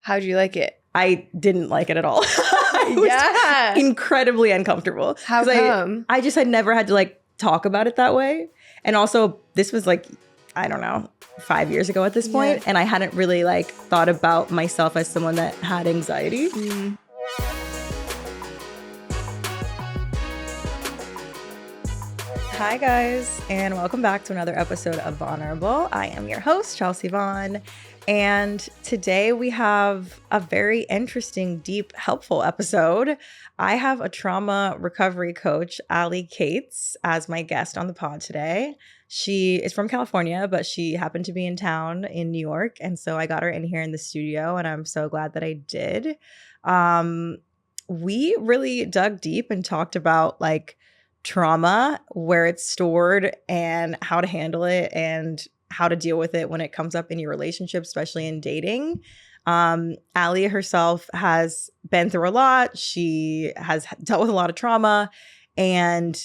How'd you like it? I didn't like it at all. It was incredibly uncomfortable. How come? I just had never had to like talk about it that way. And also this was like, I don't know, 5 years ago at this point. And I hadn't really like thought about myself as someone that had anxiety. Hi guys, and welcome back to another episode of Vulnerable. I am your host, Chelsea Vaughn, and today we have a very interesting, deep, helpful episode. I have a trauma recovery coach, Allie Cates, as my guest on the pod today. She is from California, but she happened to be in town in New York, and so I got her in here in the studio, and I'm so glad that I did. We really dug deep and talked about like trauma, where it's stored and how to handle it and how to deal with it when it comes up in your relationship, especially in dating. Allie herself has been through a lot. She has dealt with a lot of trauma and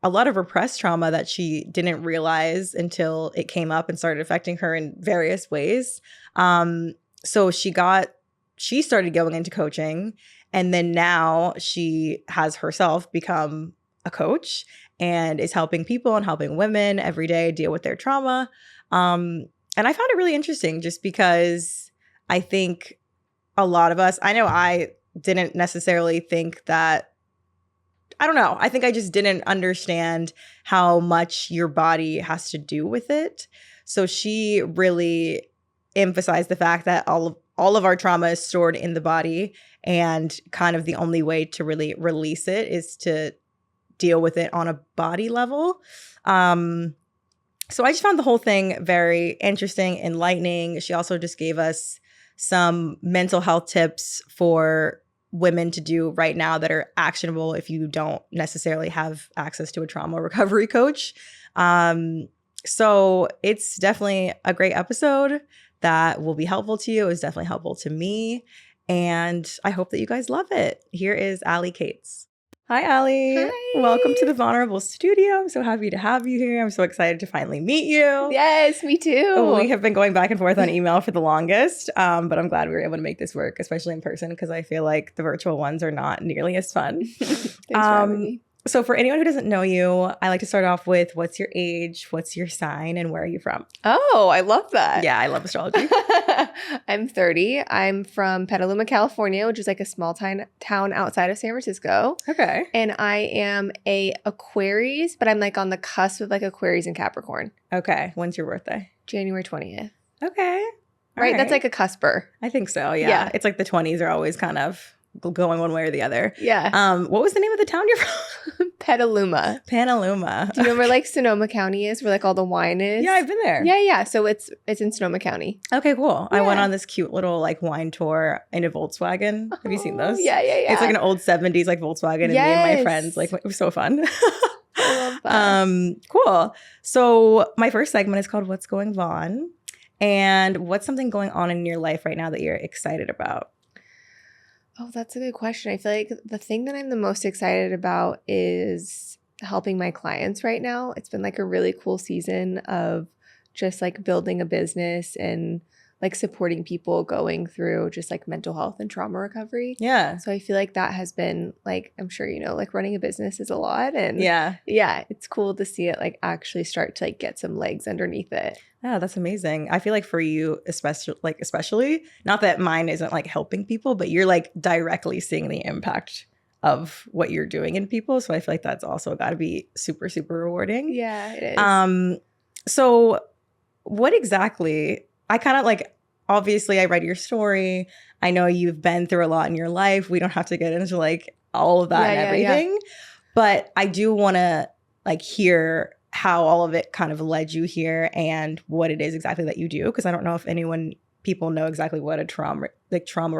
a lot of repressed trauma that she didn't realize until it came up and started affecting her in various ways. So she started going into coaching, and then now she has herself become a coach and is helping people and helping women every day deal with their trauma. And I found it really interesting just because I think a lot of us, I know I didn't necessarily think that, I don't know, I think I just didn't understand how much your body has to do with it. So she really emphasized the fact that all of our trauma is stored in the body, and kind of the only way to really release it is to deal with it on a body level. So I just found the whole thing very interesting, enlightening. She also just gave us some mental health tips for women to do right now that are actionable if you don't necessarily have access to a trauma recovery coach. So it's definitely a great episode that will be helpful to you. It was definitely helpful to me. And I hope that you guys love it. Here is Allie Cates. Hi, Allie. Hi. Welcome to the Vulnerable Studio. I'm so happy to have you here. I'm so excited to finally meet you. Yes, me too. We have been going back and forth on email for the longest, but I'm glad we were able to make this work, especially in person, because I feel like the virtual ones are not nearly as fun. Thanks for having me. So for anyone who doesn't know you, I like to start off with what's your age, what's your sign, and where are you from? Oh, I love that. Yeah, I love astrology. I'm 30. I'm from Petaluma, California, which is like a small town outside of San Francisco. Okay. And I am a Aquarius, but I'm like on the cusp of like Aquarius and Capricorn. Okay. When's your birthday? January 20th. Okay. Right? That's like a cusper. I think so, yeah. It's like the 20s are always kind of going one way or the other. Yeah. What was the name of the town you're from? Petaluma. Petaluma. Do you know where like Sonoma County is, where like all the wine is? Yeah, I've been there. Yeah. So it's in Sonoma County. Okay, cool. Yeah. I went on this cute little like wine tour in a Volkswagen. Have you seen those? Yeah. It's like an old 70s like Volkswagen, and me and my friends, like, it was so fun. I love that. Cool. So my first segment is called What's Going Vaughn? And what's something going on in your life right now that you're excited about? Oh, that's a good question. I feel like the thing that I'm the most excited about is helping my clients right now. It's been like a really cool season of just like building a business and like supporting people going through just like mental health and trauma recovery. Yeah. So I feel like that has been like, I'm sure, you know, like running a business is a lot. And yeah, it's cool to see it like actually start to like get some legs underneath it. Yeah, that's amazing. I feel like for you, especially, not that mine isn't like helping people, but you're like directly seeing the impact of what you're doing in people. So I feel like that's also got to be super, super rewarding. Yeah, it is. So what exactly, I kind of like, obviously I read your story. I know you've been through a lot in your life. We don't have to get into like all of that and everything, but I do want to like hear how all of it kind of led you here and what it is exactly that you do. Because I don't know if people know exactly what a trauma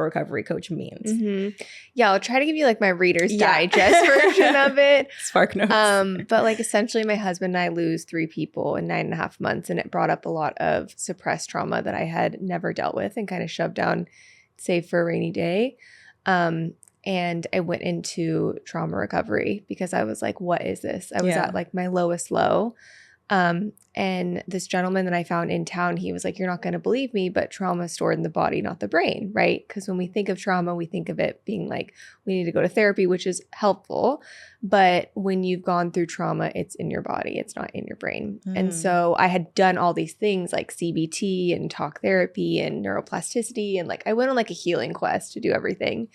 recovery coach means. Mm-hmm. Yeah, I'll try to give you like my Reader's Digest version of it. Spark notes. But like essentially my husband and I lose 3 people in 9.5 months, and it brought up a lot of suppressed trauma that I had never dealt with and kind of shoved down, save for a rainy day. And I went into trauma recovery because I was like, what is this? I was at like my lowest low. And this gentleman that I found in town, he was like, you're not going to believe me, but trauma is stored in the body, not the brain, right? Because when we think of trauma, we think of it being like, we need to go to therapy, which is helpful. But when you've gone through trauma, it's in your body. It's not in your brain. And so I had done all these things like CBT and talk therapy and neuroplasticity. And like, I went on like a healing quest to do everything.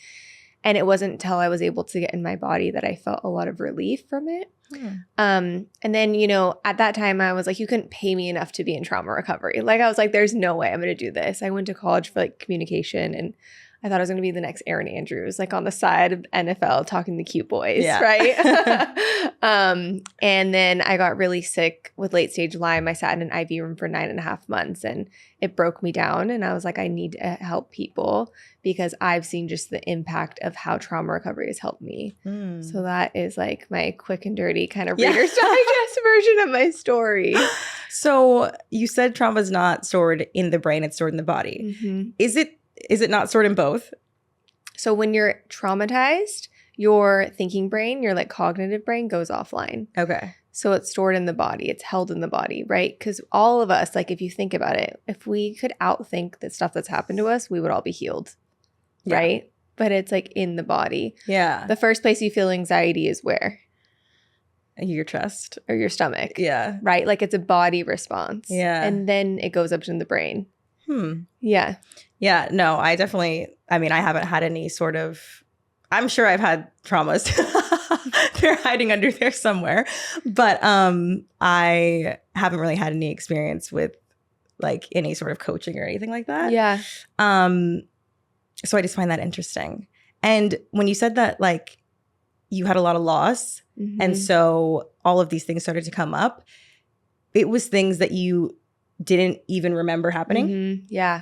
And it wasn't until I was able to get in my body that I felt a lot of relief from it. And then, you know, at that time I was like, you couldn't pay me enough to be in trauma recovery. Like I was like, there's no way I'm going to do this. I went to college for like communication, and I thought I was going to be the next Erin Andrews, like on the side of NFL talking to cute boys, right? And then I got really sick with late stage Lyme. I sat in an IV room for 9.5 months, and it broke me down. And I was like, I need to help people because I've seen just the impact of how trauma recovery has helped me. So that is like my quick and dirty kind of Reader's Digest version of my story. So you said trauma is not stored in the brain, it's stored in the body. Is it not stored in both? So when you're traumatized, your thinking brain, your like cognitive brain goes offline. Okay. So it's stored in the body. It's held in the body, right? Because all of us, like if you think about it, if we could outthink the stuff that's happened to us, we would all be healed, right? But it's like in the body. Yeah. The first place you feel anxiety is where? Your chest. Or your stomach. Yeah. Right? Like it's a body response. Yeah. And then it goes up to the brain. Yeah. Yeah. No, I haven't had any sort of, I'm sure I've had traumas. They're hiding under there somewhere. But I haven't really had any experience with like any sort of coaching or anything like that. Yeah. So I just find that interesting. And when you said that like you had a lot of loss and so all of these things started to come up, it was things that you didn't even remember happening? Yeah.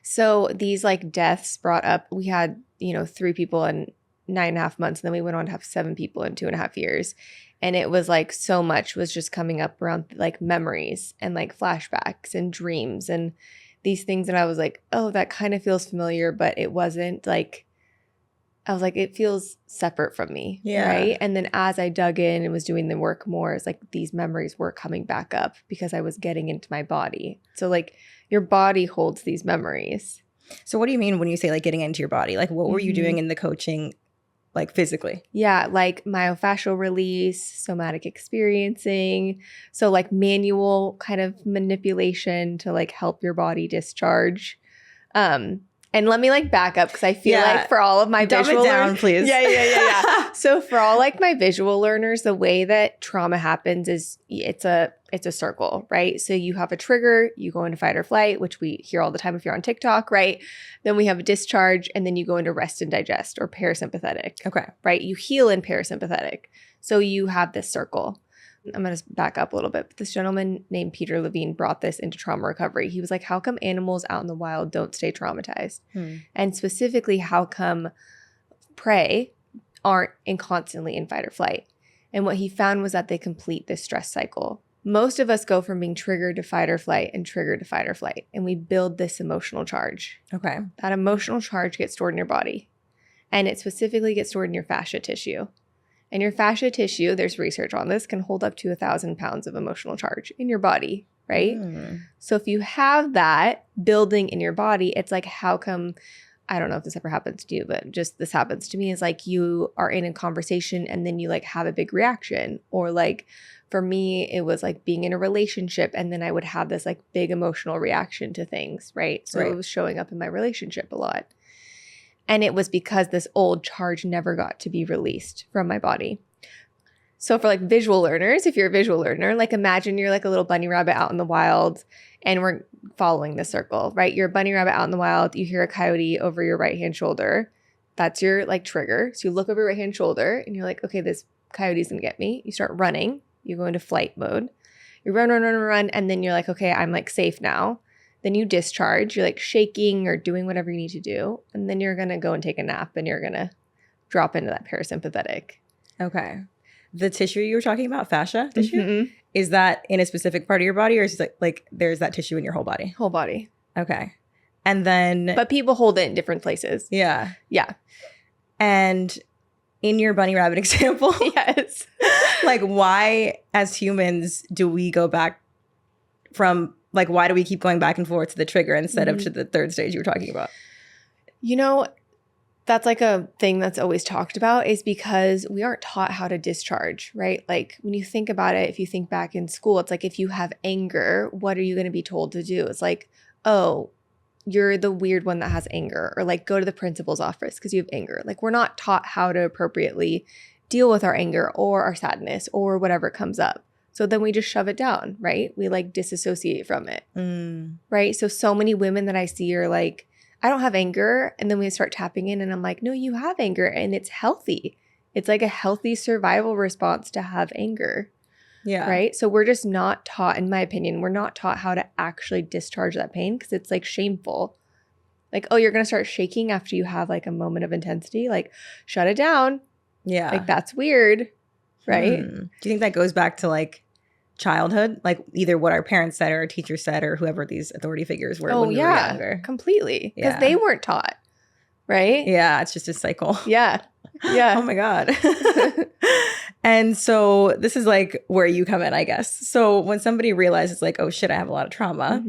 So these like deaths brought up, we had, 3 people in 9.5 months, and then we went on to have 7 people in 2.5 years. And it was like so much was just coming up around like memories and like flashbacks and dreams and these things. And I was like, oh, that kind of feels familiar, but it wasn't like, I was like, it feels separate from me. Yeah. Right. And then as I dug in and was doing the work more, it's like these memories were coming back up because I was getting into my body. So like your body holds these memories. So what do you mean when you say like getting into your body? Like what were you doing in the coaching, like physically? Yeah, like myofascial release, somatic experiencing. So like manual kind of manipulation to like help your body discharge. And let me like back up because I feel like for all of my visual learners, please. Yeah. So for all like my visual learners, the way that trauma happens is it's a circle, right? So you have a trigger, you go into fight or flight, which we hear all the time if you're on TikTok, right? Then we have a discharge, and then you go into rest and digest or parasympathetic. Okay. Right? You heal in parasympathetic. So you have this circle. I'm going to back up a little bit. But this gentleman named Peter Levine brought this into trauma recovery. He was like, how come animals out in the wild don't stay traumatized? And specifically, how come prey aren't constantly in fight or flight? And what he found was that they complete this stress cycle. Most of us go from being triggered to fight or flight and triggered to fight or flight. And we build this emotional charge. Okay. That emotional charge gets stored in your body. And it specifically gets stored in your fascia tissue. And your fascia tissue, there's research on this, can hold up to 1,000 pounds of emotional charge in your body, right? So if you have that building in your body, it's like, how come, I don't know if this ever happens to you, but just this happens to me, is like you are in a conversation and then you like have a big reaction. Or like for me, it was like being in a relationship and then I would have this like big emotional reaction to things, right? So it was showing up in my relationship a lot. And it was because this old charge never got to be released from my body. So for like visual learners, if you're a visual learner, like imagine you're like a little bunny rabbit out in the wild and we're following the circle, right? You're a bunny rabbit out in the wild. You hear a coyote over your right-hand shoulder. That's your like trigger. So you look over your right-hand shoulder and you're like, okay, this coyote's gonna get me. You start running. You go into flight mode. You run. And then you're like, okay, I'm like safe now. Then you discharge, you're like shaking or doing whatever you need to do. And then you're going to go and take a nap and you're going to drop into that parasympathetic. Okay. The tissue you were talking about, fascia tissue, is that in a specific part of your body or is it like there's that tissue in your whole body? Whole body. Okay. And then. But people hold it in different places. Yeah. Yeah. And in your bunny rabbit example, Yes. like why as humans do we go back from, like, why do we keep going back and forth to the trigger instead of to the third stage you were talking about? You know, that's like a thing that's always talked about, is because we aren't taught how to discharge, right? Like when you think about it, if you think back in school, it's like if you have anger, what are you going to be told to do? It's like, oh, you're the weird one that has anger, or like go to the principal's office because you have anger. Like we're not taught how to appropriately deal with our anger or our sadness or whatever comes up. So then we just shove it down, right? We like disassociate from it, right? So many women that I see are like, I don't have anger. And then we start tapping in and I'm like, no, you have anger and it's healthy. It's like a healthy survival response to have anger. Yeah. Right. So we're just not taught, in my opinion, we're not taught how to actually discharge that pain because it's like shameful. Like, oh, you're going to start shaking after you have like a moment of intensity. Like, shut it down. Yeah. Like, that's weird. Right. Do you think that goes back to like childhood? Like either what our parents said or our teachers said or whoever these authority figures were when we were younger? Completely. Because they weren't taught. Right. Yeah. It's just a cycle. Yeah. Yeah. Oh my God. And so this is like where you come in, I guess. So when somebody realizes like, oh shit, I have a lot of trauma,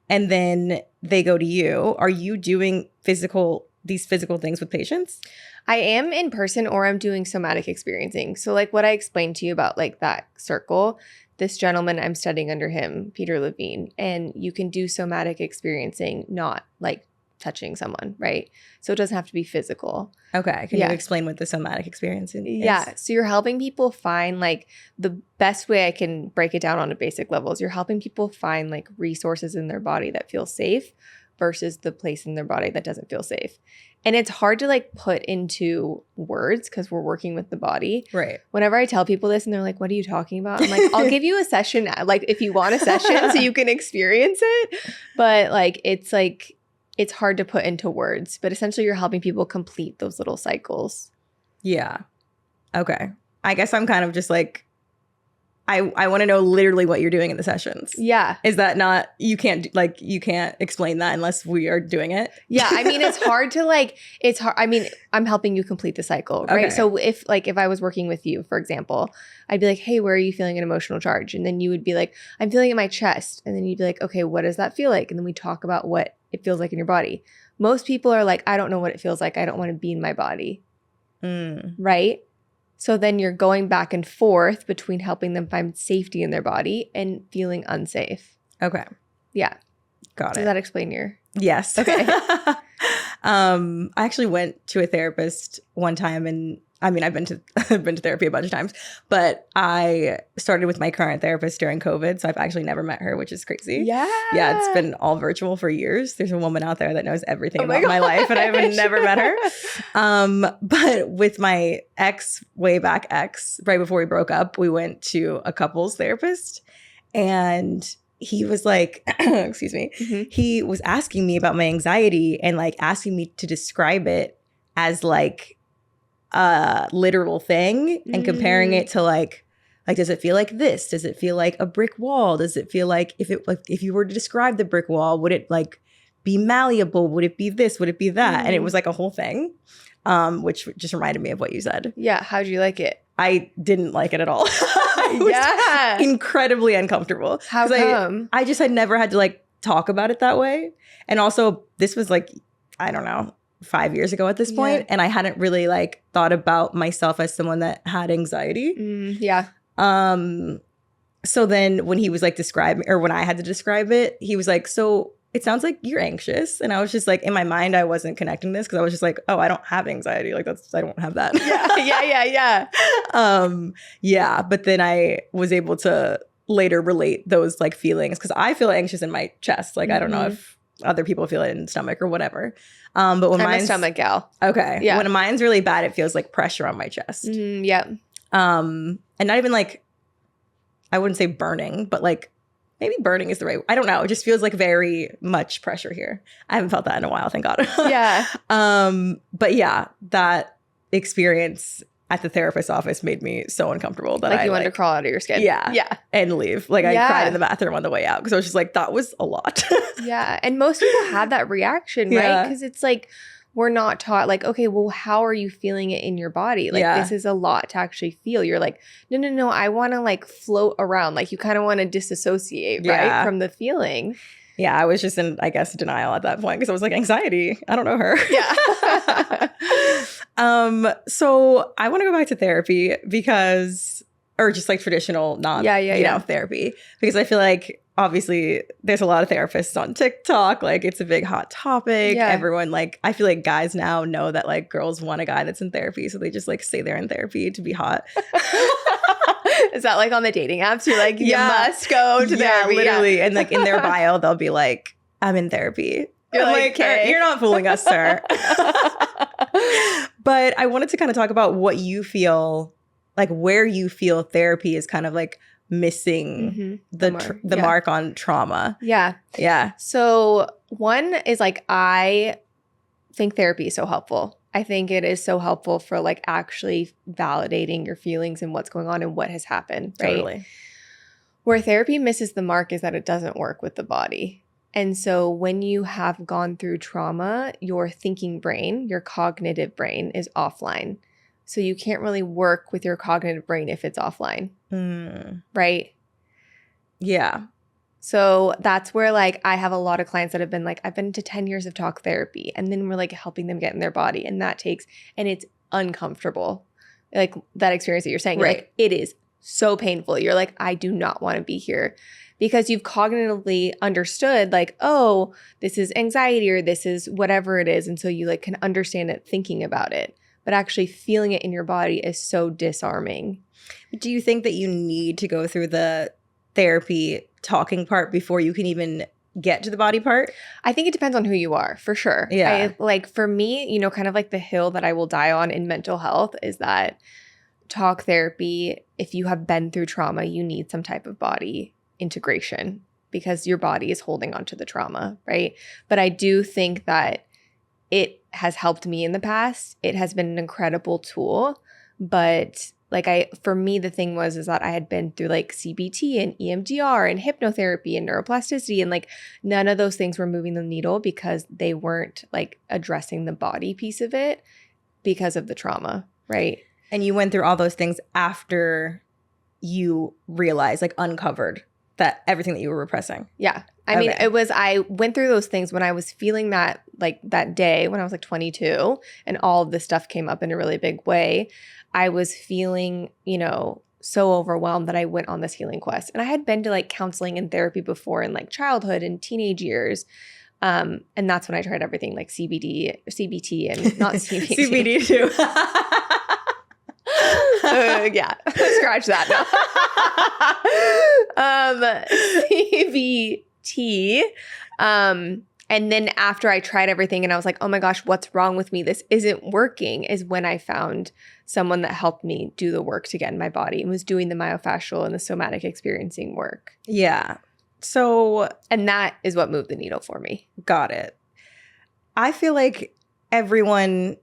and then they go to you, are you doing these physical things with patients? I am in person, or I'm doing somatic experiencing. So like what I explained to you about like that circle, this gentleman, I'm studying under him, Peter Levine, and you can do somatic experiencing, not like touching someone, right? So it doesn't have to be physical. Okay. Can you explain what the somatic experiencing is? Yeah. So you're helping people find like the best way I can break it down on a basic level is you're helping people find like resources in their body that feel safe versus the place in their body that doesn't feel safe. And it's hard to like put into words because we're working with the body. Right. Whenever I tell people this and they're like, what are you talking about? I'm like, I'll give you a session, like if you want a session so you can experience it. But it's hard to put into words. But essentially you're helping people complete those little cycles. Yeah. Okay. I guess I'm kind of just like, I want to know literally what you're doing in the sessions. Yeah. Is that not, you can't explain that unless we are doing it? Yeah. I mean, it's hard to it's hard. I mean, I'm helping you complete the cycle, right? Okay. So if I was working with you, for example, I'd be like, hey, where are you feeling an emotional charge? And then you would be like, I'm feeling it in my chest. And then you'd be like, okay, what does that feel like? And then we talk about what it feels like in your body. Most people are like, I don't know what it feels like. I don't want to be in my body. Right? So then you're going back and forth between helping them find safety in their body and feeling unsafe. Okay. Yeah. Got it. Does that explain your? Yes. Okay. I actually went to a therapist one time, and I mean, I've been to therapy a bunch of times, but I started with my current therapist during COVID, so I've actually never met her, which is crazy. Yeah. Yeah, it's been all virtual for years. There's a woman out there that knows everything about my life, and I've never met her. But with my right before we broke up, we went to a couples therapist, and he was like, excuse me, he was asking me about my anxiety and like asking me to describe it as like a literal thing and comparing it to like, does it feel like this? Does it feel like a brick wall? Does it feel like if you were to describe the brick wall, would it like be malleable? Would it be this? Would it be that? And it was like a whole thing, which just reminded me of what you said. Yeah. How'd you like it? I didn't like it at all. It was incredibly uncomfortable. How come? I just had never had to like talk about it that way. And also this was like, I don't know, 5 years ago at this point, and I hadn't really like thought about myself as someone that had anxiety. Yeah. So then when he was like when I had to describe it, he was like, so it sounds like you're anxious. And I was just like, in my mind, I wasn't connecting this because I was just like, oh, I don't have anxiety. Like I don't have that. Yeah. But then I was able to later relate those like feelings because I feel anxious in my chest. Like, I don't know if other people feel it in the stomach or whatever. But when I'm a stomach gal. Okay. Yeah. When mine's really bad, it feels like pressure on my chest. Yeah. And not even like, I wouldn't say burning, but like maybe burning is the right. I don't know. It just feels like very much pressure here. I haven't felt that in a while, thank God. Yeah. But yeah, that experience at the therapist's office made me so uncomfortable that you wanted to crawl out of your skin. Yeah. Yeah. And leave. Like I cried in the bathroom on the way out because I was just like, that was a lot. Yeah. And most people had that reaction, right? Because it's like we're not taught like, okay, well, how are you feeling it in your body? Like this is a lot to actually feel. You're like, no, I want to like float around. Like you kind of want to disassociate, right, from the feeling. Yeah, I was just in, I guess, denial at that point because I was like, anxiety. I don't know her. Yeah. So I want to go back to therapy because, or just like traditional therapy, because I feel like obviously there's a lot of therapists on TikTok. Like it's a big hot topic. Yeah. Everyone like, I feel like guys now know that like girls want a guy that's in therapy. So they just like say they're in therapy to be hot. Is that like on the dating apps? You're like, you must go to therapy. Literally. And like in their bio, they'll be like, I'm in therapy. You're like, okay. You're not fooling us, sir. But I wanted to kind of talk about what you feel, like where you feel therapy is kind of like missing the mark on trauma. Yeah. Yeah. So one is like, I think therapy is so helpful. I think it is so helpful for like actually validating your feelings and what's going on and what has happened, right? Totally. Where therapy misses the mark is that it doesn't work with the body. And so when you have gone through trauma, your thinking brain, your cognitive brain is offline. So you can't really work with your cognitive brain if it's offline, right? Yeah. So that's where like I have a lot of clients that have been like, I've been to 10 years of talk therapy, and then we're like helping them get in their body, and it's uncomfortable. Like that experience that you're saying, right. Like, it is so painful. You're like, I do not want to be here, because you've cognitively understood like, oh, this is anxiety or this is whatever it is. And so you like can understand it thinking about it, but actually feeling it in your body is so disarming. Do you think that you need to go through the therapy talking part before you can even get to the body part? I think it depends on who you are, for sure. Yeah. Like for me, you know, kind of like the hill that I will die on in mental health is that talk therapy, if you have been through trauma, you need some type of body integration because your body is holding on to the trauma, right? But I do think that it has helped me in the past. It has been an incredible tool, but like for me, the thing is that I had been through like CBT and EMDR and hypnotherapy and neuroplasticity, and like none of those things were moving the needle because they weren't like addressing the body piece of it because of the trauma, right? And you went through all those things after you realized, like uncovered that everything that you were repressing. Yeah. I mean, I went through those things when I was feeling that, like that day when I was like 22 and all of this stuff came up in a really big way. I was feeling, you know, so overwhelmed that I went on this healing quest. And I had been to like counseling and therapy before in like childhood and teenage years. And that's when I tried everything like CBT, and not CBT. CBD too. Yeah, scratch that now. CBT. And then after I tried everything and I was like, oh my gosh, what's wrong with me? This isn't working, is when I found someone that helped me do the work to get in my body and was doing the myofascial and the somatic experiencing work. Yeah. So, and that is what moved the needle for me. Got it. I feel like everyone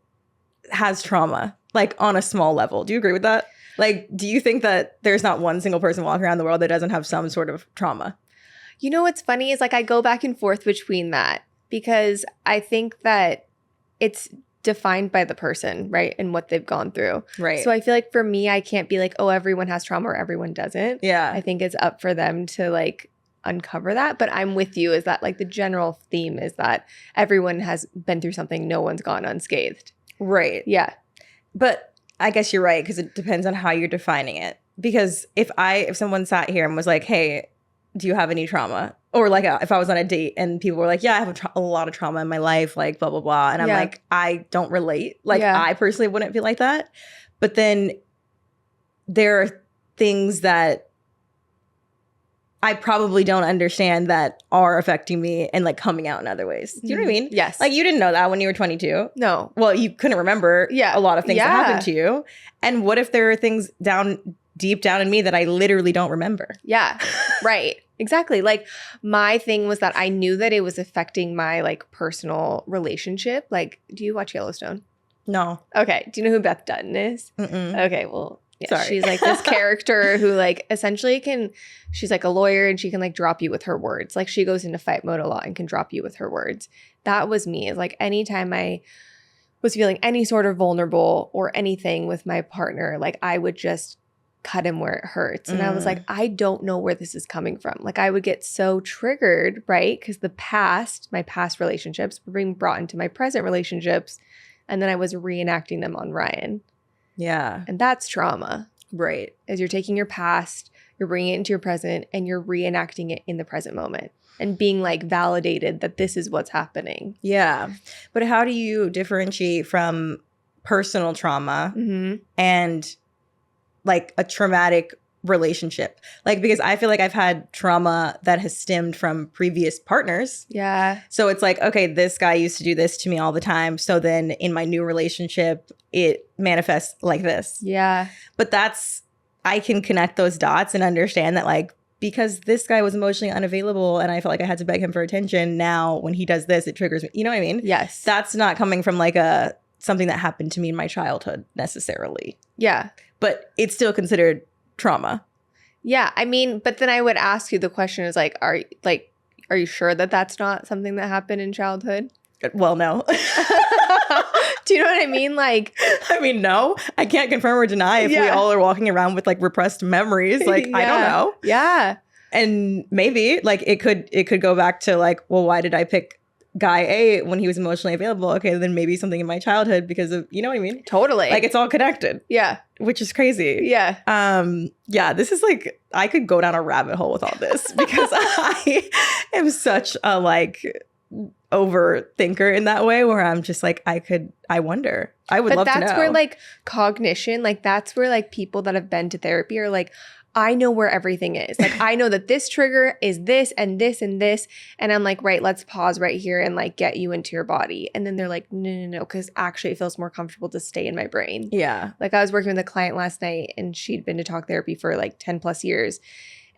has trauma, like on a small level. Do you agree with that? Like, do you think that there's not one single person walking around the world that doesn't have some sort of trauma? You know what's funny is like I go back and forth between that because I think that it's defined by the person, right? And what they've gone through. Right. So I feel like for me, I can't be like, oh, everyone has trauma or everyone doesn't. Yeah. I think it's up for them to like uncover that. But I'm with you, is that like the general theme is that everyone has been through something. No one's gone unscathed. Right. Yeah. But I guess you're right, because it depends on how you're defining it. Because if someone sat here and was like, hey, do you have any trauma? Or like if I was on a date and people were like, yeah, I have a lot of trauma in my life, like blah, blah, blah. And I'm like, I don't relate. Like I personally wouldn't feel like that. But then there are things that I probably don't understand that are affecting me and like coming out in other ways. Do you know what I mean? Yes. Like you didn't know that when you were 22. No. Well, you couldn't remember a lot of things that happened to you. And what if there are things deep down in me that I literally don't remember? Yeah. Right. Exactly. Like my thing was that I knew that it was affecting my like personal relationship. Like, do you watch Yellowstone? No. Okay. Do you know who Beth Dutton is? Mm-mm. Okay. Well, yeah, sorry. She's like this character who like essentially she's like a lawyer and she can like drop you with her words. Like she goes into fight mode a lot and can drop you with her words. That was me. It's like anytime I was feeling any sort of vulnerable or anything with my partner, like I would just cut him where it hurts. And I was like, I don't know where this is coming from. Like I would get so triggered, right? Because my past relationships were being brought into my present relationships. And then I was reenacting them on Ryan. Yeah. And that's trauma. Right. Is you're taking your past, you're bringing it into your present, and you're reenacting it in the present moment and being like validated that this is what's happening. Yeah. But how do you differentiate from personal trauma and like a traumatic relationship? Like, because I feel like I've had trauma that has stemmed from previous partners. Yeah. So it's like, okay, this guy used to do this to me all the time. So then in my new relationship, it manifests like this. Yeah. But I can connect those dots and understand that, like, because this guy was emotionally unavailable and I felt like I had to beg him for attention, now when he does this, it triggers me. You know what I mean? Yes. That's not coming from like something that happened to me in my childhood necessarily. Yeah. But it's still considered trauma. Yeah. I mean, but then I would ask you, the question is like, are you sure that that's not something that happened in childhood? Well, no. Do you know what I mean? Like, I mean, no, I can't confirm or deny if we all are walking around with like repressed memories. Like, I don't know. Yeah. And maybe like it could go back to like, well, why did I pick guy A when he was emotionally available? Okay, then maybe something in my childhood because of, you know what I mean? Totally. Like it's all connected. Yeah. Which is crazy. Yeah. Yeah, this is like, I could go down a rabbit hole with all this because I am such a like overthinker in that way where I'm just like, I wonder. I would love to know. But that's where like cognition, like that's where like people that have been to therapy are like, I know where everything is. Like, I know that this trigger is this and this and this. And I'm like, right, let's pause right here and like get you into your body. And then they're like, no, because actually it feels more comfortable to stay in my brain. Yeah. Like I was working with a client last night and she'd been to talk therapy for like 10 plus years.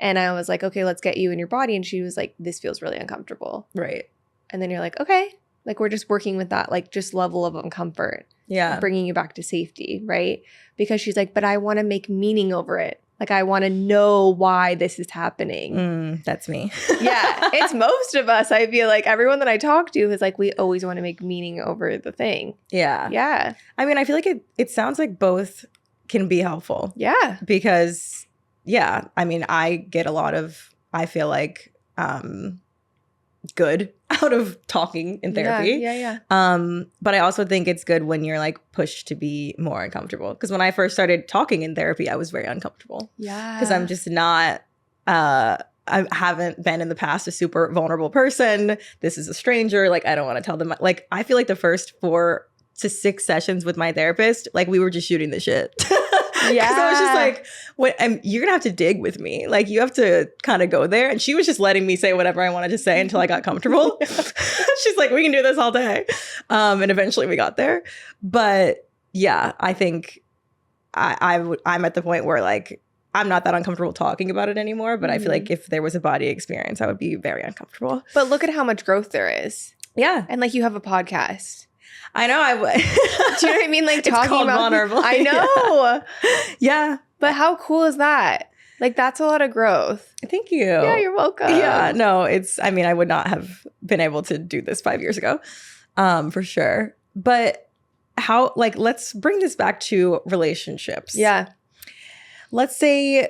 And I was like, okay, let's get you in your body. And she was like, this feels really uncomfortable. Right. And then you're like, okay, like we're just working with that, like just level of uncomfort. Yeah. Bringing you back to safety, right? Because she's like, but I want to make meaning over it. Like, I want to know why this is happening. That's me. Yeah, it's most of us. I feel like everyone that I talk to is like, we always want to make meaning over the thing. Yeah. Yeah. I mean, I feel like it sounds like both can be helpful. Yeah. Because, yeah, I mean, I get a lot of, I feel like, good out of talking in therapy. Yeah. But I also think it's good when you're like pushed to be more uncomfortable. Because when I first started talking in therapy, I was very uncomfortable. Yeah. Because I'm just not, I haven't been in the past a super vulnerable person. This is a stranger. Like, I don't want to tell them. Like, I feel like the first 4 to 6 sessions with my therapist, like we were just shooting the shit. Yeah. So I was just like, you're going to have to dig with me. Like, you have to kind of go there. And she was just letting me say whatever I wanted to say until I got comfortable. She's like, we can do this all day. And eventually we got there. But yeah, I think I'm at the point where like, I'm not that uncomfortable talking about it anymore. But I feel like if there was a body experience, I would be very uncomfortable. But look at how much growth there is. Yeah. And like you have a podcast. I know. Do you know what I mean? Like talking about vulnerable. I know. Yeah. But how cool is that? Like that's a lot of growth. Thank you. Yeah, you're welcome. Yeah. No, I mean, I would not have been able to do this 5 years ago, for sure. But let's bring this back to relationships. Yeah. Let's say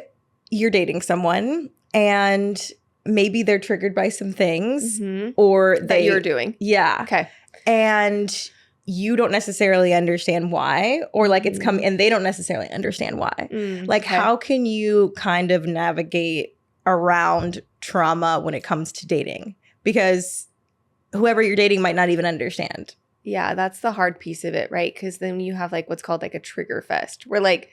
you're dating someone and maybe they're triggered by some things or that you're doing. Yeah. Okay. And you don't necessarily understand why, or like it's come and they don't necessarily understand why. Like, how can you kind of navigate around trauma when it comes to dating? Because whoever you're dating might not even understand. Yeah, that's the hard piece of it, right? Because then you have like what's called like a trigger fest where like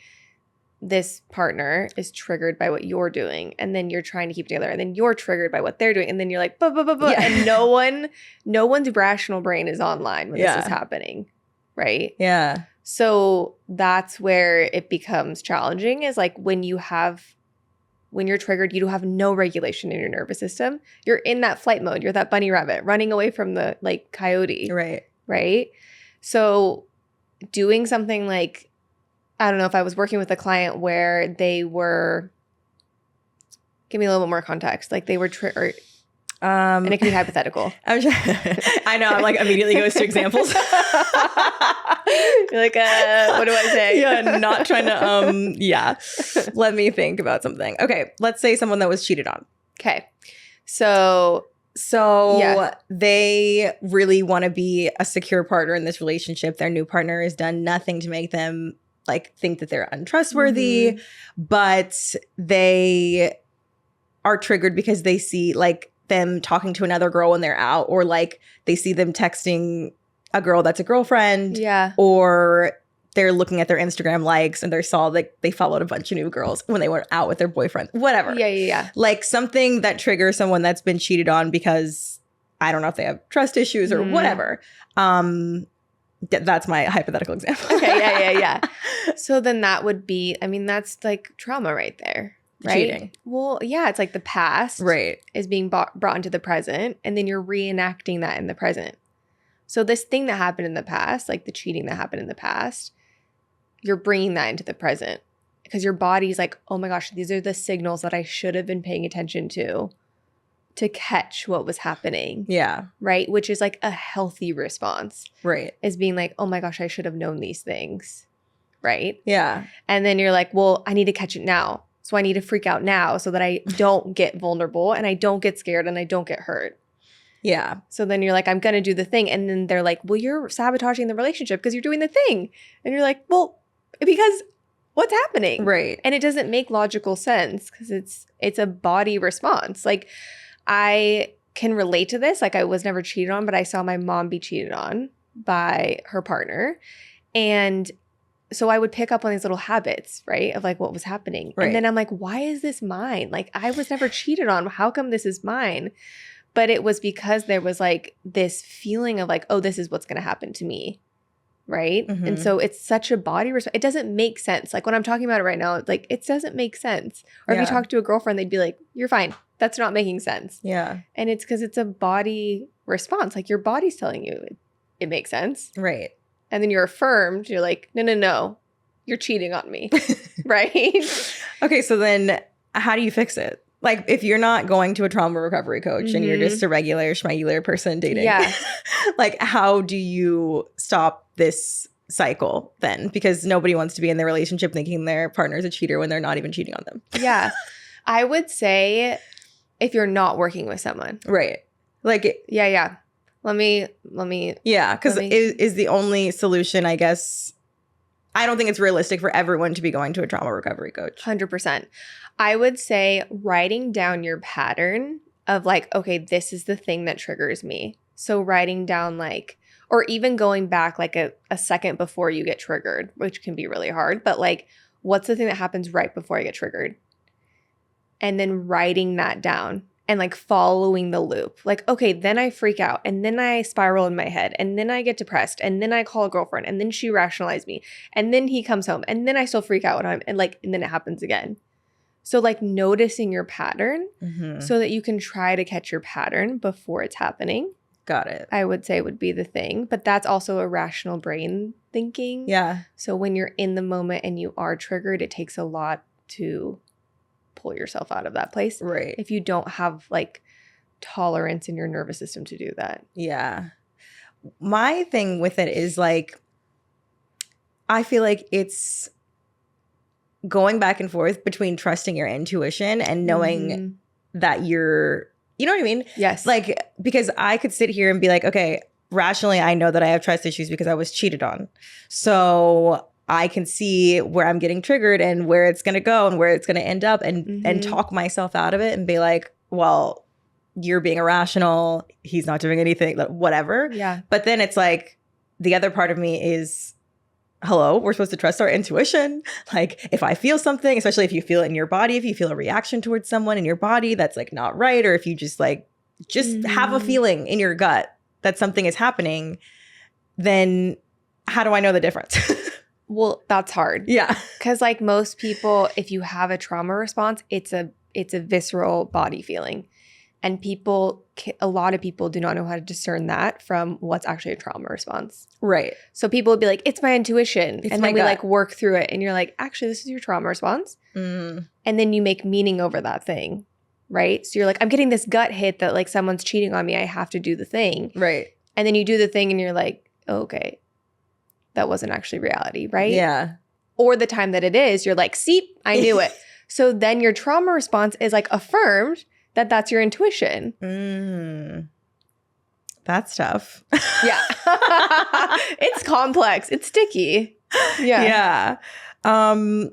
this partner is triggered by what you're doing and then you're trying to keep together and then you're triggered by what they're doing and then you're like yeah. And no one's rational brain is online when this is happening, right? Yeah. So that's where it becomes challenging is like when you're triggered, you have no regulation in your nervous system. You're in that flight mode. You're that bunny rabbit running away from the like coyote. Right? So doing something like, I don't know, if I was working with a client where they were, give me a little bit more context. Like they were, And it can be hypothetical. I know. I'm like immediately goes to examples. You're like, what do I say? Yeah, not trying to. Yeah. Let me think about something. Okay, let's say someone that was cheated on. Okay, so yeah. They really want to be a secure partner in this relationship. Their new partner has done nothing to make them like think that they're untrustworthy, but they are triggered because they see like them talking to another girl when they're out, or like they see them texting a girl that's a girlfriend, or they're looking at their Instagram likes and they saw like they followed a bunch of new girls when they were out with their boyfriend, whatever. Yeah. Like something that triggers someone that's been cheated on because I don't know if they have trust issues or whatever. That's my hypothetical example. Okay, yeah. So then that would be, I mean, that's like trauma right there. Right? Cheating. Well, yeah, it's like the past is being brought into the present, and then you're reenacting that in the present. So this thing that happened in the past, like the cheating that happened in the past, you're bringing that into the present because your body's like, oh my gosh, these are the signals that I should have been paying attention to catch what was happening. Yeah. Right? Which is like a healthy response. Right. Is being like, oh my gosh, I should have known these things. Right? Yeah. And then you're like, well, I need to catch it now. So I need to freak out now so that I don't get vulnerable and I don't get scared and I don't get hurt. Yeah. So then you're like, I'm going to do the thing. And then they're like, well, you're sabotaging the relationship because you're doing the thing. And you're like, well, because what's happening? Right. And it doesn't make logical sense because it's a body response. Like I can relate to this. Like I was never cheated on, but I saw my mom be cheated on by her partner. And so I would pick up on these little habits, right, of like what was happening. Right. And then I'm like, why is this mine? Like I was never cheated on. How come this is mine? But it was because there was like this feeling of like, oh, this is what's going to happen to me. Right. And so it's such a body response. It doesn't make sense. Like when I'm talking about it right now, it's like, it doesn't make sense. Or if you talk to a girlfriend, they'd be like, you're fine. That's not making sense. Yeah. And it's because it's a body response. Like your body's telling you it makes sense. Right. And then you're affirmed. You're like, no, you're cheating on me. Right? Okay, so then how do you fix it? Like if you're not going to a trauma recovery coach and you're just a regular schmegular person dating, like how do you stop this cycle then? Because nobody wants to be in their relationship thinking their partner's a cheater when they're not even cheating on them. Yeah. I would say if you're not working with someone. Right. Like yeah. Let me. Yeah, because is the only solution, I guess. I don't think it's realistic for everyone to be going to a trauma recovery coach. 100%. I would say writing down your pattern of like, okay, this is the thing that triggers me. So writing down like, or even going back like a second before you get triggered, which can be really hard. But like, what's the thing that happens right before I get triggered? And then writing that down. And like following the loop. Like, okay, then I freak out and then I spiral in my head and then I get depressed and then I call a girlfriend and then she rationalized me and then he comes home and then I still freak out and then it happens again. So like noticing your pattern so that you can try to catch your pattern before it's happening. Got it. I would say would be the thing. But that's also a rational brain thinking. Yeah. So when you're in the moment and you are triggered, it takes a lot to pull yourself out of that place. Right. If you don't have like tolerance in your nervous system to do that. Yeah. My thing with it is like, I feel like it's going back and forth between trusting your intuition and knowing that you're, you know what I mean? Yes. Like, because I could sit here and be like, okay, rationally, I know that I have trust issues because I was cheated on. So I can see where I'm getting triggered and where it's going to go and where it's going to end up and talk myself out of it and be like, well, you're being irrational. He's not doing anything, whatever. Yeah. But then it's like the other part of me is, hello, we're supposed to trust our intuition. Like if I feel something, especially if you feel it in your body, if you feel a reaction towards someone in your body that's like not right, or if you just have a feeling in your gut that something is happening, then how do I know the difference? Well, that's hard. Yeah. Because like most people, if you have a trauma response, it's a visceral body feeling. And a lot of people do not know how to discern that from what's actually a trauma response. Right. So people would be like, it's my intuition. It's and my then we gut. like work through it. And you're like, actually, this is your trauma response. And then you make meaning over that thing. right? So you're like, I'm getting this gut hit that like someone's cheating on me. I have to do the thing. Right. And then you do the thing and you're like, oh, okay, that wasn't actually reality, right? Yeah. Or the time that it is, you're like, see, I knew it. So then your trauma response is like affirmed that that's your intuition. That's tough. Yeah. It's complex. It's sticky. Yeah. Yeah.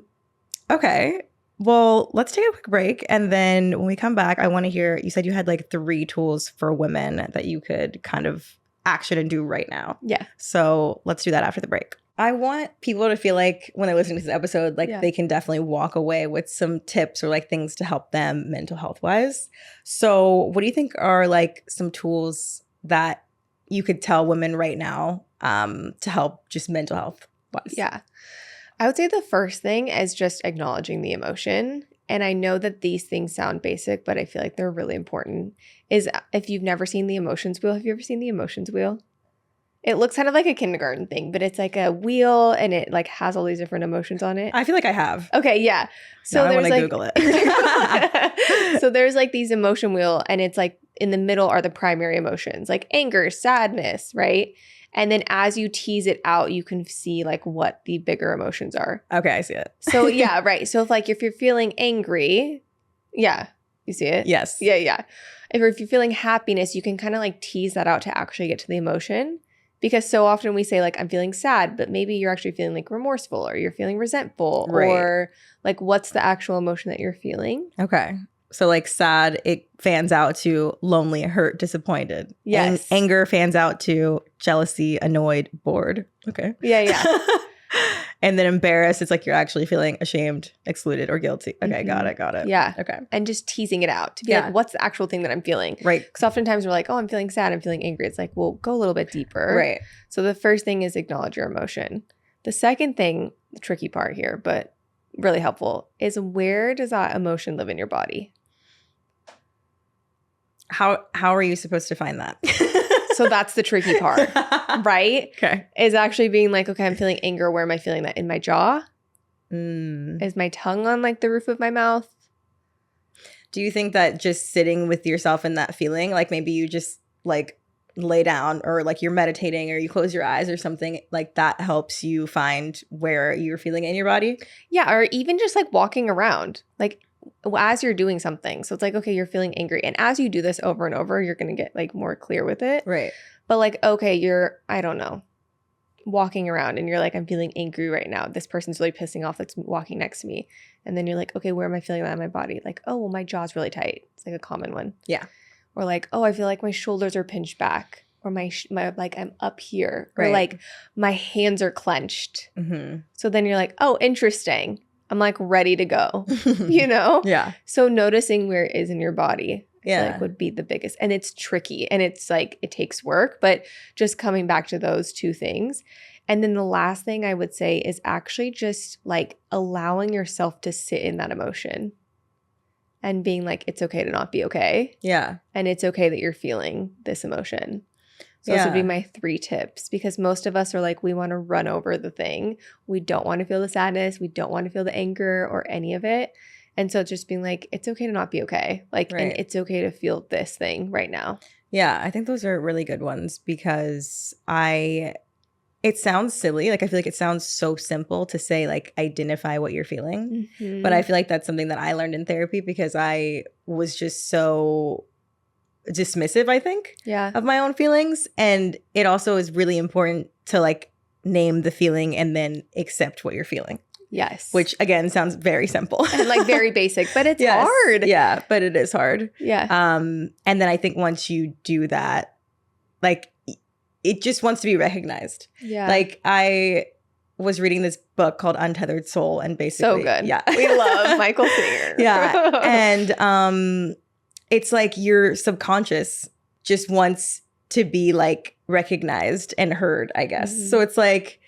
Okay. Well, let's take a quick break. And then when we come back, I want to hear, you said you had like 3 tools for women that you could kind of action and do right now. Yeah. So let's do that after the break. I want people to feel like when they're listening to this episode, like they can definitely walk away with some tips or like things to help them mental health wise. So what do you think are like some tools that you could tell women right now to help just mental health wise? Yeah. I would say the first thing is just acknowledging the emotion. And I know that these things sound basic, but I feel like they're really important. Is if you've never seen the emotions wheel, have you ever seen the emotions wheel? It looks kind of like a kindergarten thing, but it's like a wheel and it like has all these different emotions on it. I feel like I have. Okay, yeah. So I there's want to like Google it. so there's like these emotion wheel and it's like in the middle are the primary emotions, like anger, sadness, right? And then as you tease it out, you can see like what the bigger emotions are. Okay, I see it. So yeah, right. So if you're feeling angry, yeah, you see it? Yes. Yeah. If you're feeling happiness, you can kind of like tease that out to actually get to the emotion. Because so often we say like, I'm feeling sad, but maybe you're actually feeling like remorseful or you're feeling resentful or like what's the actual emotion that you're feeling? Okay. So like sad, it fans out to lonely, hurt, disappointed. Yes. Anger fans out to jealousy, annoyed, bored. Okay. Yeah. And then embarrassed, it's like you're actually feeling ashamed, excluded, or guilty. Okay, got it. Yeah. Okay. And just teasing it out to be like, what's the actual thing that I'm feeling? Right. Because oftentimes we're like, oh, I'm feeling sad, I'm feeling angry. It's like, well, go a little bit deeper. Right. So the first thing is acknowledge your emotion. The second thing, the tricky part here, but really helpful, is where does that emotion live in your body? How are you supposed to find that? So that's the tricky part, right? Okay. Is actually being like, okay, I'm feeling anger. Where am I feeling that? In my jaw? Mm. Is my tongue on like the roof of my mouth? Do you think that just sitting with yourself in that feeling, like maybe you just like lay down or like you're meditating or you close your eyes or something like that helps you find where you're feeling in your body? Yeah. Or even just like walking around, like as you're doing something. So it's like, okay, you're feeling angry. And as you do this over and over, you're going to get like more clear with it. Right. But like, okay, you're, I don't know, walking around and you're like, I'm feeling angry right now. This person's really pissing off that's walking next to me. And then you're like, okay, where am I feeling that in my body? Like, oh, well, my jaw's really tight. It's like a common one. Yeah. Or like, oh, I feel like my shoulders are pinched back. Or my like I'm up here. Right. Or like my hands are clenched. Mm-hmm. So then you're like, oh, interesting. I'm like ready to go, you know? Yeah. So noticing where it is in your body Yeah. would be the biggest. And it's tricky and it's like it takes work, but just coming back to those 2 things. And then the last thing I would say is actually just like allowing yourself to sit in that emotion and being like, it's okay to not be okay. Yeah. And it's okay that you're feeling this emotion. So those would be my 3 tips because most of us are like, we want to run over the thing. We don't want to feel the sadness. We don't want to feel the anger or any of it. And so just being like, it's okay to not be okay. Like, and it's okay to feel this thing right now. Yeah. I think those are really good ones because it sounds silly. Like I feel like it sounds so simple to say like identify what you're feeling. Mm-hmm. But I feel like that's something that I learned in therapy because I was just so dismissive, I think, of my own feelings. And it also is really important to like name the feeling and then accept what you're feeling. Yes. Which again sounds very simple. And like very basic, but it's hard. Yeah, but it is hard. Yeah. And then I think once you do that, like it just wants to be recognized. Yeah. Like I was reading this book called Untethered Soul and basically so good. Yeah. We love Michael Singer. Yeah. And it's like your subconscious just wants to be like recognized and heard, I guess. Mm-hmm. So it's like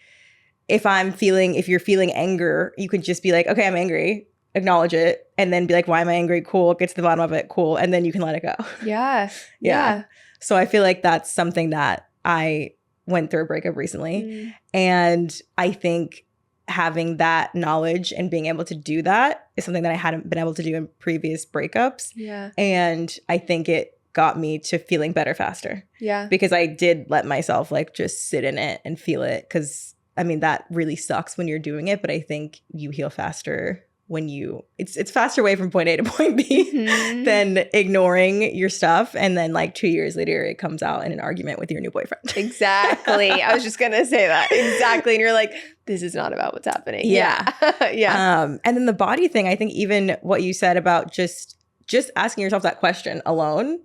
if you're feeling anger, you can just be like, okay, I'm angry, acknowledge it, and then be like, why am I angry? Cool. Get to the bottom of it. Cool. And then you can let it go. Yeah. So I feel like that's something that I went through a breakup recently. And I think having that knowledge and being able to do that is something that I hadn't been able to do in previous breakups. Yeah. And I think it got me to feeling better faster. Yeah. Because I did let myself like just sit in it and feel it. Because I mean, that really sucks when you're doing it, but I think you heal faster when it's faster way from point A to point B than ignoring your stuff. And then like 2 years later, it comes out in an argument with your new boyfriend. Exactly. I was just going to say that. Exactly. And you're like, this is not about what's happening. Yeah. Yeah. And then the body thing, I think even what you said about just asking yourself that question alone,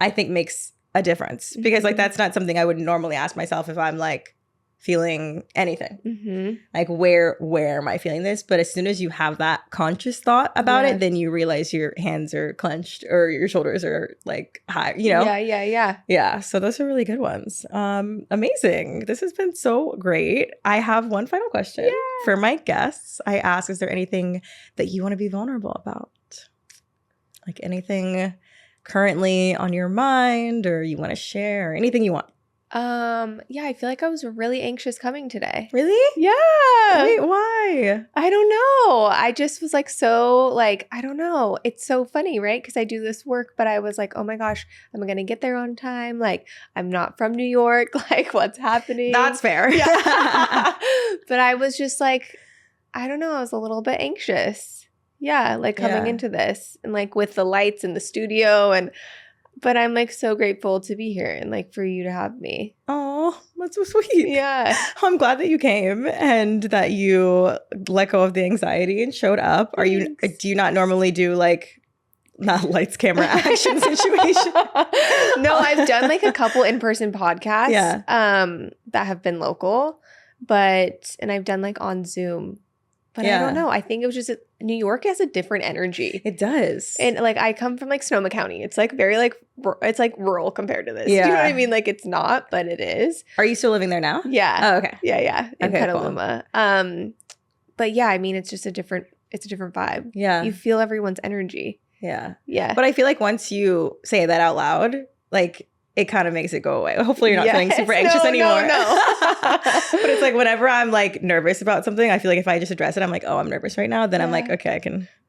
I think makes a difference. Because like that's not something I would normally ask myself if I'm like feeling anything. Like where am I feeling this? But as soon as you have that conscious thought about it, then you realize your hands are clenched or your shoulders are like high, you know? Yeah. So those are really good ones. Amazing. This has been so great. I have one final question for my guests. I ask, is there anything that you want to be vulnerable about? Like anything currently on your mind or you want to share or anything you want? Yeah, I feel like I was really anxious coming today. Really? Yeah. Wait, why? I don't know. I just was like, so like, I don't know. It's so funny, right? Because I do this work, but I was like, oh my gosh, am I going to get there on time? Like, I'm not from New York. Like, what's happening? That's fair. Yeah. But I was just like, I don't know. I was a little bit anxious. Yeah, like coming into this and like with the lights in the studio but I'm like so grateful to be here and like for you to have me. Oh, that's so sweet. Yeah. I'm glad that you came and that you let go of the anxiety and showed up. Thanks. Do you not normally do like not lights, camera, action situation? No, I've done like a couple in-person podcasts that have been local, and I've done like on Zoom. But I don't know. I think it was just New York has a different energy. It does. And like I come from like Sonoma County. It's like very like it's like rural compared to this. Yeah. Do you know what I mean? Like it's not, but it is. Are you still living there now? Yeah. Oh, okay. Yeah. In Okay, Petaluma. cool. But yeah, I mean it's just a different vibe. Yeah. You feel everyone's energy. Yeah. Yeah. But I feel like once you say that out loud, like it kind of makes it go away. Hopefully you're not feeling super anxious anymore. No. But it's like whenever I'm like nervous about something, I feel like if I just address it, I'm like, oh, I'm nervous right now. Then I'm like, okay,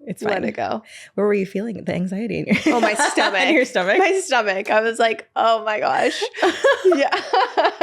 it's fine. Let it go. Where were you feeling the anxiety in your my stomach. in your stomach? My stomach. I was like, oh my gosh. Yeah.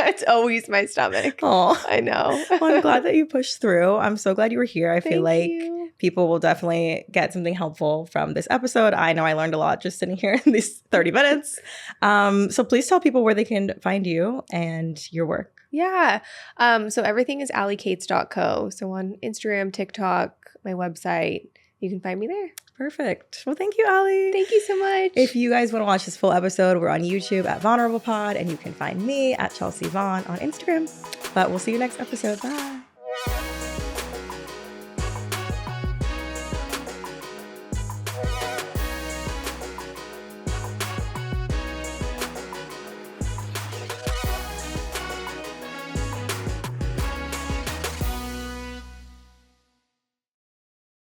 It's always my stomach. Oh, I know. Well, I'm glad that you pushed through. I'm so glad you were here. I feel like people will definitely get something helpful from this episode. I know I learned a lot just sitting here in these 30 minutes. So please tell people where they can find you and your work. Yeah. So everything is alliecates.co. So on Instagram, TikTok, my website, you can find me there. Perfect. Well, thank you, Allie. Thank you so much. If you guys want to watch this full episode, we're on YouTube at Vulnerable Pod, and you can find me at Chelsea Vaughn on Instagram. But we'll see you next episode. Bye.